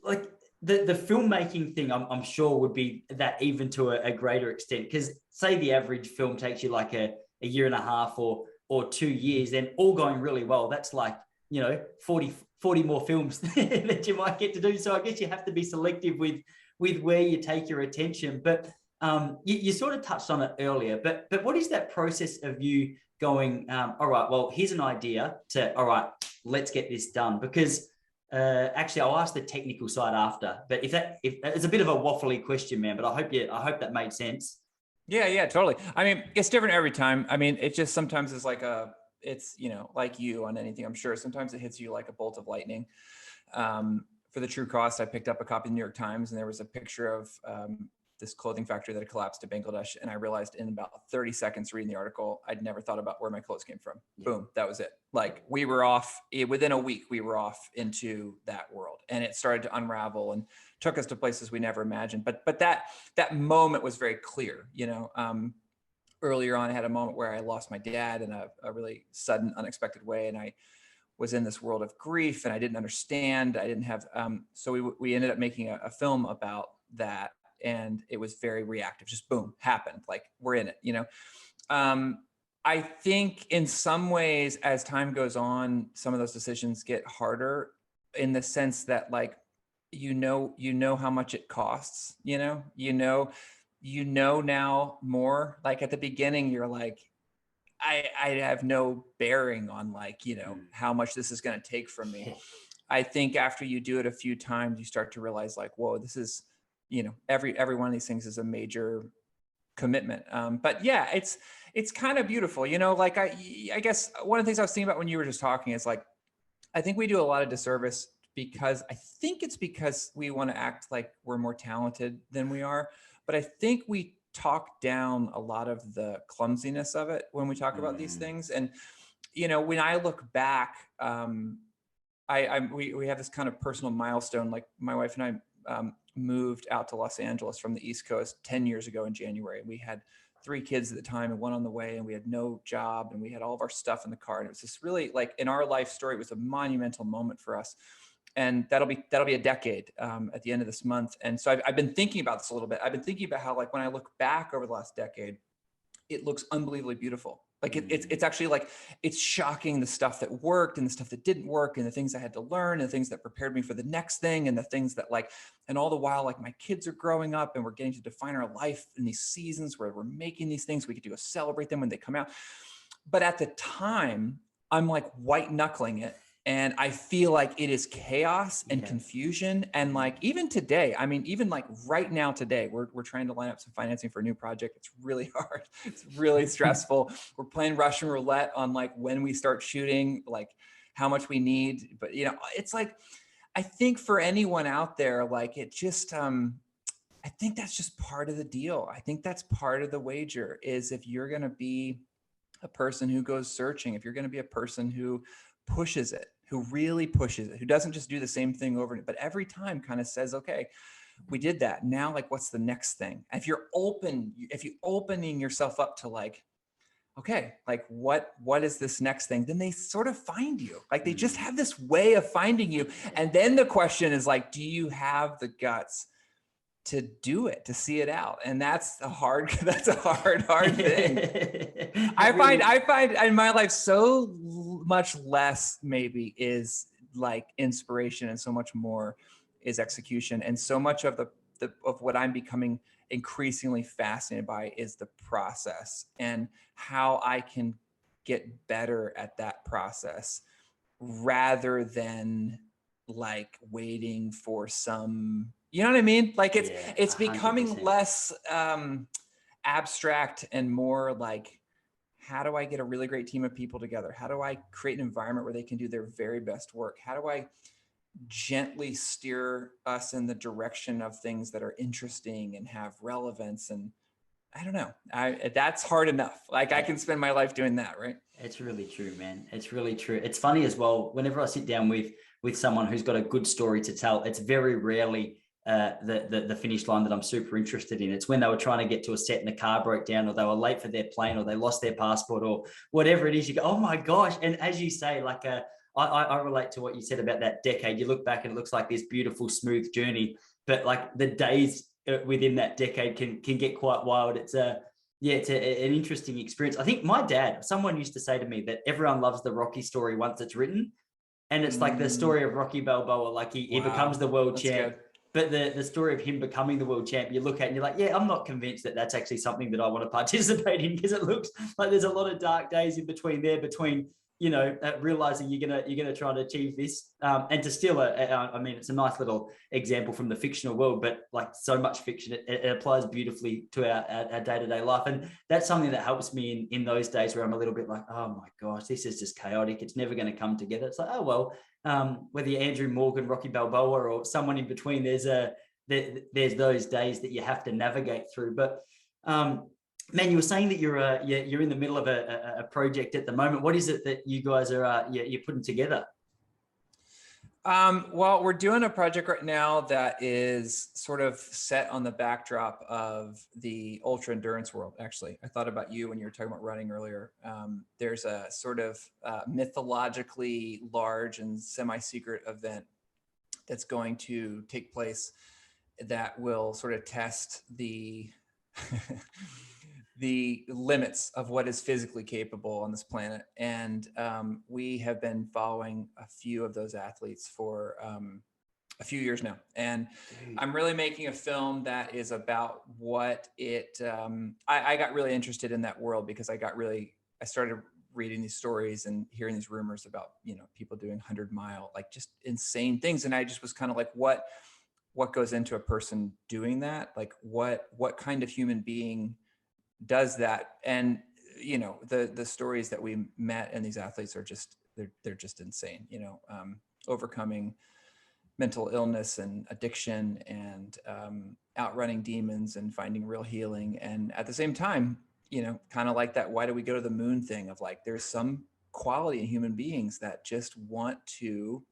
[SPEAKER 1] like the filmmaking thing, I'm sure would be that even to a greater extent, because say the average film takes you like a year and a half or 2 years, then all going really well, that's like, 40 more films that you might get to do. So I guess you have to be selective with where you take your attention. But you sort of touched on it earlier, but what is that process of you going, all right, well, here's an idea to, all right, let's get this done? Because actually, I'll ask the technical side after. But if it's a bit of a waffly question, man, but I hope that made sense.
[SPEAKER 2] Yeah, totally. I mean, it's different every time. I mean, it just sometimes is like it's like you on anything, I'm sure. Sometimes it hits you like a bolt of lightning. For the true cost, I picked up a copy of the New York Times, and there was a picture of this clothing factory that had collapsed in Bangladesh. And I realized in about 30 seconds reading the article, I'd never thought about where my clothes came from. Yeah. Boom, that was it. Like, we were off within a week, we were off into that world, and it started to unravel and took us to places we never imagined. But that moment was very clear. Earlier on, I had a moment where I lost my dad in a really sudden, unexpected way. And I was in this world of grief, and I didn't understand. I didn't have, so we ended up making a film about that. And it was very reactive, just boom, happened. Like, we're in it, I think in some ways, as time goes on, some of those decisions get harder, in the sense that, like, how much it costs, now more. Like, at the beginning, you're like, I have no bearing on, like, how much this is going to take from me. I think after you do it a few times, you start to realize, like, whoa, this is, every one of these things is a major commitment. But yeah, it's kind of beautiful, like, I guess one of the things I was thinking about when you were just talking is, like, I think we do a lot of disservice, because I think it's because we want to act like we're more talented than we are. But I think we talk down a lot of the clumsiness of it when we talk about these things. And, when I look back, we have this kind of personal milestone. Like, my wife and I moved out to Los Angeles from the East Coast 10 years ago in January. We had 3 kids at the time and one on the way, and we had no job, and we had all of our stuff in the car. And it was just really, like, in our life story, it was a monumental moment for us. And that'll be a decade at the end of this month. And so I've been thinking about this a little bit. I've been thinking about how, like, when I look back over the last decade, it looks unbelievably beautiful. Like it's actually, like, it's shocking, the stuff that worked and the stuff that didn't work, and the things I had to learn, and the things that prepared me for the next thing, and the things that, like, and all the while, like, my kids are growing up and we're getting to define our life in these seasons where we're making these things. We get to go celebrate them when they come out. But at the time, I'm like white knuckling it. And I feel like it is chaos and confusion. And, like, even today, I mean, even like right now today, we're trying to line up some financing for a new project. It's really hard. It's really stressful. We're playing Russian roulette on, like, when we start shooting, like, how much we need. But, you know, it's like, I think for anyone out there, like, it just, I think that's just part of the deal. I think that's part of the wager, is if you're going to be a person who goes searching, if you're going to be a person who pushes it, who really pushes it, who doesn't just do the same thing over and but every time kind of says, okay, we did that. Now, like, what's the next thing? If you're opening yourself up to, like, okay, like, what is this next thing? Then they sort of find you. Like, they just have this way of finding you. And then the question is, like, do you have the guts to do it, to see it out? And that's a hard thing. I find in my life so much less maybe is, like, inspiration, and so much more is execution. And so much of of what I'm becoming increasingly fascinated by is the process, and how I can get better at that process, rather than, like, waiting for some, you know what I mean? Like, it's becoming
[SPEAKER 1] 100%.
[SPEAKER 2] less abstract and more like, how do I get a really great team of people together? How do I create an environment where they can do their very best work? How do I gently steer us in the direction of things that are interesting and have relevance? And I don't know, that's hard enough. Like, I can spend my life doing that, right?
[SPEAKER 1] It's really true, man. It's really true. It's funny as well. Whenever I sit down with someone who's got a good story to tell, it's very rarely the finish line that I'm super interested in. It's when they were trying to get to a set and the car broke down, or they were late for their plane, or they lost their passport, or whatever it is. You go, oh my gosh. And as you say, like, I relate to what you said about that decade. You look back and it looks like this beautiful, smooth journey, but, like, the days within that decade can get quite wild. It's an interesting experience. I think my dad, someone used to say to me that everyone loves the Rocky story once it's written. And it's like the story of Rocky Balboa, like he becomes the world champ. Good. But the story of him becoming the world champ, you look at it and you're like, yeah, I'm not convinced that that's actually something that I want to participate in, because it looks like there's a lot of dark days in between, you know, realizing you're gonna try to achieve this, and to steal I mean, it's a nice little example from the fictional world, but, like, so much fiction, it applies beautifully to our day-to-day life. And that's something that helps me in those days where I'm a little bit like, oh my gosh, this is just chaotic. It's never going to come together. It's like, oh, well, whether you're Andrew Morgan, Rocky Balboa, or someone in between, there's those days that you have to navigate through. But, man, you were saying that you're in the middle of a project at the moment. What is it that you guys are you're putting together?
[SPEAKER 2] Well, we're doing a project right now that is sort of set on the backdrop of the ultra endurance world. Actually, I thought about you when you were talking about running earlier. There's a sort of mythologically large and semi-secret event that's going to take place that will sort of test the the limits of what is physically capable on this planet. And we have been following a few of those athletes for a few years now. And I'm really making a film that is about what it, I got really interested in that world because I started reading these stories and hearing these rumors about, you know, people doing 100-mile, like just insane things. And I just was kind of like, what goes into a person doing that? Like what kind of human being does that? And, you know, the stories that we met and these athletes are just, they're just insane, you know, overcoming mental illness and addiction and outrunning demons and finding real healing. And at the same time, you know, kind of like that, why do we go to the moon thing of like, there's some quality in human beings that just want to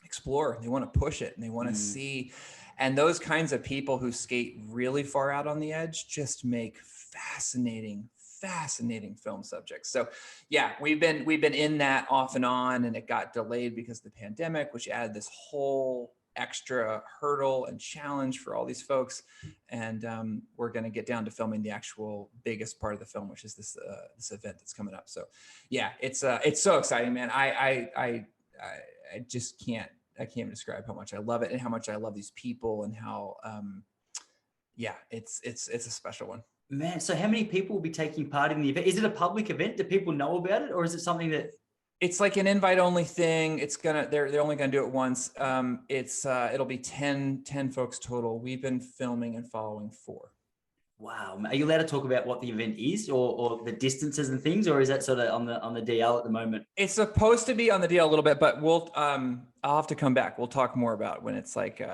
[SPEAKER 2] explore, they want to push it, and they want to see. And those kinds of people who skate really far out on the edge just make fascinating film subjects. So yeah, we've been in that off and on, and it got delayed because of the pandemic, which added this whole extra hurdle and challenge for all these folks. And we're going to get down to filming the actual biggest part of the film, which is this event that's coming up. So yeah, it's so exciting, man. I just can't even describe how much I love it and how much I love these people, and how yeah, it's a special one.
[SPEAKER 1] Man, so how many people will be taking part in the event? Is it a public event? Do people know about it, or is it something that?
[SPEAKER 2] It's like an invite only thing. They're only gonna do it once. It'll be 10 folks total. We've been filming and following 4.
[SPEAKER 1] Wow. Are you allowed to talk about what the event is, or the distances and things, or is that sort of on the DL at the moment?
[SPEAKER 2] It's supposed to be on the DL a little bit, but I'll have to come back. We'll talk more about when it's like
[SPEAKER 1] you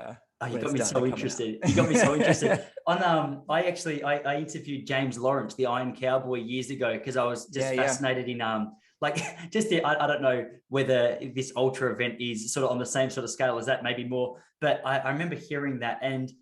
[SPEAKER 1] got me so interested. You got me so interested. I interviewed James Lawrence, the Iron Cowboy, years ago, because I was just fascinated in I don't know whether this ultra event is sort of on the same sort of scale as that, maybe more, but I remember hearing that, and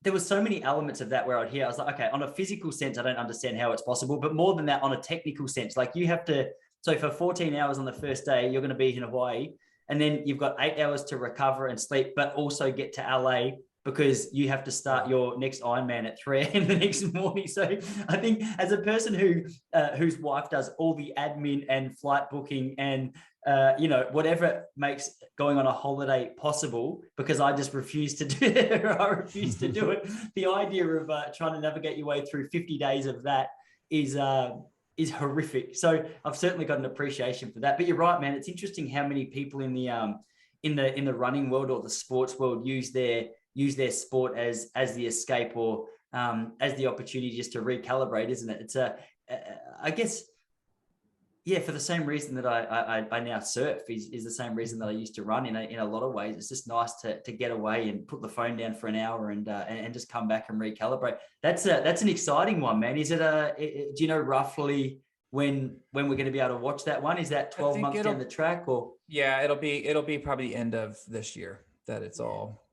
[SPEAKER 1] there was so many elements of that where I'd hear, I was like, okay, on a physical sense, I don't understand how it's possible, but more than that, on a technical sense, like you have to, so for 14 hours on the first day, you're going to be in Hawaii, and then you've got 8 hours to recover and sleep, but also get to LA because you have to start your next Ironman at 3 a.m. the next morning. So I think as a person whose wife does all the admin and flight booking and whatever makes going on a holiday possible, because I just refuse to do it. I refuse to do it. The idea of trying to navigate your way through 50 days of that is horrific. So I've certainly got an appreciation for that. But you're right, man. It's interesting how many people in the running world or the sports world use their sport as the escape, or as the opportunity just to recalibrate, isn't it? It's I guess, yeah, for the same reason that I now surf is the same reason that I used to run in a lot of ways. It's just nice to get away and put the phone down for an hour and just come back and recalibrate. That's an exciting one, man. Is it do you know roughly when we're going to be able to watch that one? Is that 12 months down the track, or?
[SPEAKER 2] Yeah, it'll be probably the end of this year that it's all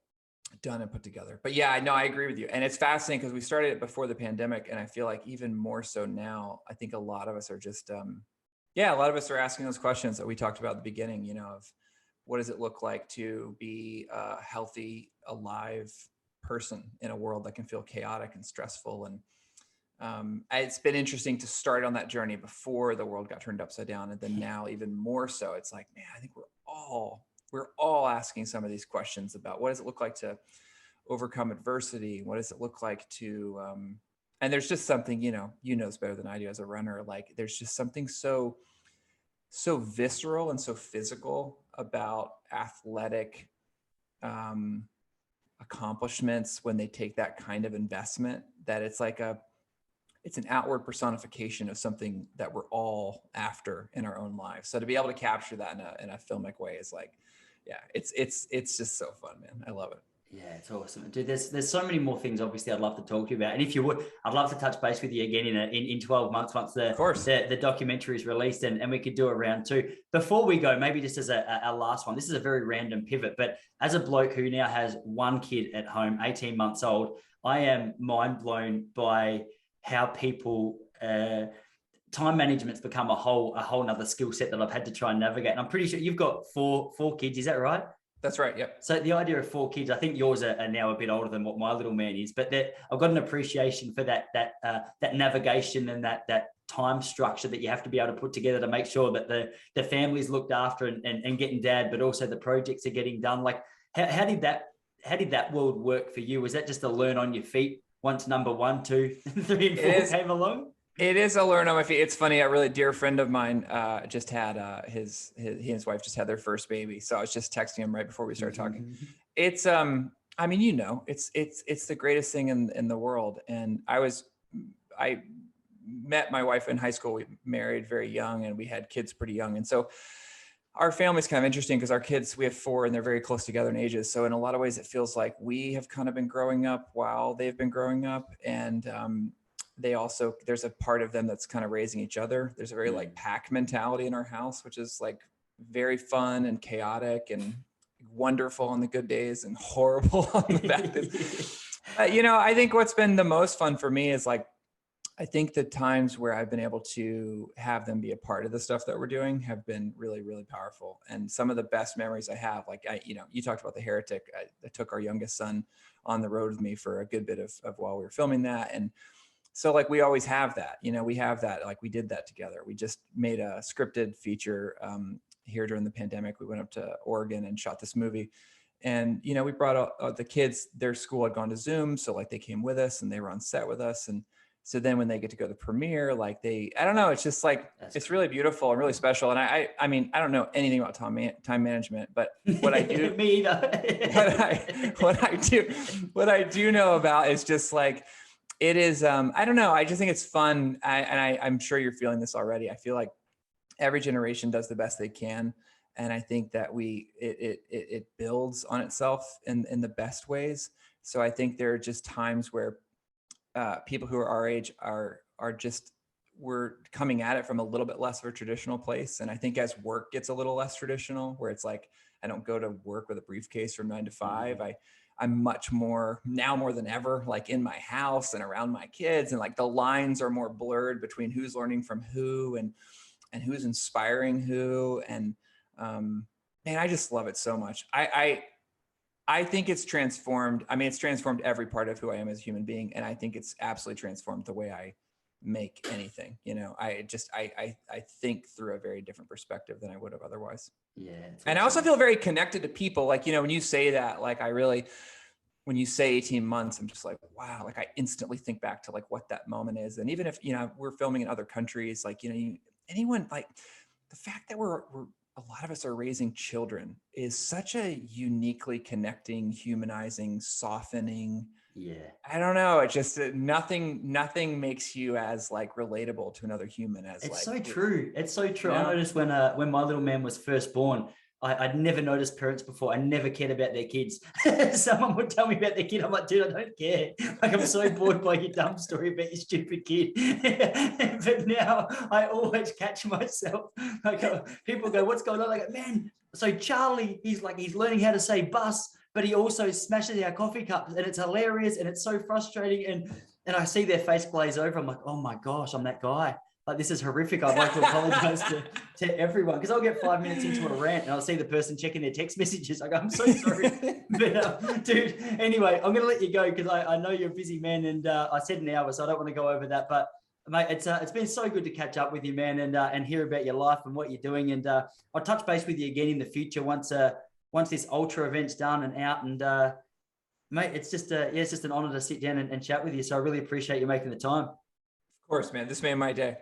[SPEAKER 2] done and put together. But yeah, no, I agree with you. And it's fascinating because we started it before the pandemic, and I feel like even more so now. I think a lot of us are just a lot of us are asking those questions that we talked about at the beginning, of what does it look like to be a healthy, alive person in a world that can feel chaotic and stressful. And it's been interesting to start on that journey before the world got turned upside down. And then now even more so, it's like, man, I think we're all asking some of these questions about what does it look like to overcome adversity? What does it look like to, and there's just something, you know this better than I do as a runner. Like there's just something so visceral and so physical about athletic accomplishments when they take that kind of investment, that it's like it's an outward personification of something that we're all after in our own lives. So to be able to capture that in a filmic way is like, yeah, it's just so fun, man. I love it.
[SPEAKER 1] Yeah, it's awesome, dude. There's so many more things. Obviously, I'd love to talk to you about, and if you would, I'd love to touch base with you again in 12 months once the documentary is released, and we could do a round 2. Before we go, maybe just as a last one, this is a very random pivot, but as a bloke who now has one kid at home, 18 months old, I am mind blown by how people time management's become a whole nother skill set that I've had to try and navigate. And I'm pretty sure you've got four kids, is that right?
[SPEAKER 2] That's right. Yep.
[SPEAKER 1] So the idea of 4 kids, I think yours are now a bit older than what my little man is, but I've got an appreciation for that navigation and that time structure that you have to be able to put together to make sure that the family's looked after and getting dad, but also the projects are getting done. Like how did that world work for you? Was that just a learn on your feet once number 1, 2, 3, and 4 came along?
[SPEAKER 2] It is a learn on my feet. It's funny. A really dear friend of mine just had he and his wife just had their first baby. So I was just texting him right before we started talking. It's I mean, it's the greatest thing in the world. And I met my wife in high school. We married very young, and we had kids pretty young. And so our family's kind of interesting because our kids, we have 4 and they're very close together in ages. So in a lot of ways, it feels like we have kind of been growing up while they've been growing up. And there's a part of them that's kind of raising each other. There's a very like pack mentality in our house, which is like very fun and chaotic. And wonderful on the good days and horrible on the bad days. You know, I think what's been the most fun for me is like, I think the times where I've been able to have them be a part of the stuff that we're doing have been really, really powerful. And some of the best memories I have, like you know, you talked about The Heretic. I took our youngest son on the road with me for a good bit of while we were filming that. And so like, we always have that, you know, we have that, like we did that together. We just made a scripted feature here during the pandemic. We went up to Oregon and shot this movie. And, you know, we brought the kids, their school had gone to Zoom. So like they came with us and they were on set with us. And so then when they get to go to the premiere, like I don't know, it's just like, it's really beautiful and really special. And I mean, I don't know anything about time management, but what I do,
[SPEAKER 1] Me either.
[SPEAKER 2] what I do know about is just like, it is, I don't know. I just think it's fun. I'm sure you're feeling this already. I feel like every generation does the best they can. And I think that it builds on itself in the best ways. So I think there are just times where people who are our age are just, we're coming at it from a little bit less of a traditional place. And I think as work gets a little less traditional, where it's like, I don't go to work with a briefcase from 9 to 5. I'm much more now, more than ever, like in my house and around my kids. And like the lines are more blurred between who's learning from who and who's inspiring who. And man, I just love it so much. I think it's transformed. I mean, it's transformed every part of who I am as a human being. And I think it's absolutely transformed the way I make anything. You know, I think through a very different perspective than I would have otherwise.
[SPEAKER 1] Yeah.
[SPEAKER 2] And I also feel very connected to people. Like, you know, when you say that, like when you say 18 months, I'm just like, wow, like I instantly think back to like what that moment is. And even if, you know, we're filming in other countries, like, you know, anyone, like the fact that we're a lot of us are raising children is such a uniquely connecting, humanizing, softening.
[SPEAKER 1] Yeah.
[SPEAKER 2] I don't know. It's just nothing makes you as like relatable to another human as
[SPEAKER 1] it's
[SPEAKER 2] like.
[SPEAKER 1] So true. It's so true.
[SPEAKER 2] You know?
[SPEAKER 1] I noticed when my little man was first born, I'd never noticed parents before. I never cared about their kids. Someone would tell me about their kid. I'm like, dude, I don't care. Like, I'm so bored by your dumb story about your stupid kid. But now I always catch myself. Like, people go, what's going on? I go, man, so Charlie, he's learning how to say bus, but he also smashes our coffee cups, and it's hilarious and it's so frustrating. And I see their face glaze over. I'm like, oh my gosh, I'm that guy. Like, this is horrific. I'd like to apologize to everyone, because I'll get 5 minutes into a rant and I'll see the person checking their text messages. I go, I'm so sorry. But dude, anyway, I'm going to let you go because I know you're a busy man, and I said an hour, so I don't want to go over that. But mate, it's been so good to catch up with you, man, and hear about your life and what you're doing. And I'll touch base with you again in the future once this ultra event's done and out. And mate, it's just an honor to sit down and chat with you. So I really appreciate you making the time.
[SPEAKER 2] Of course, man. This made my day.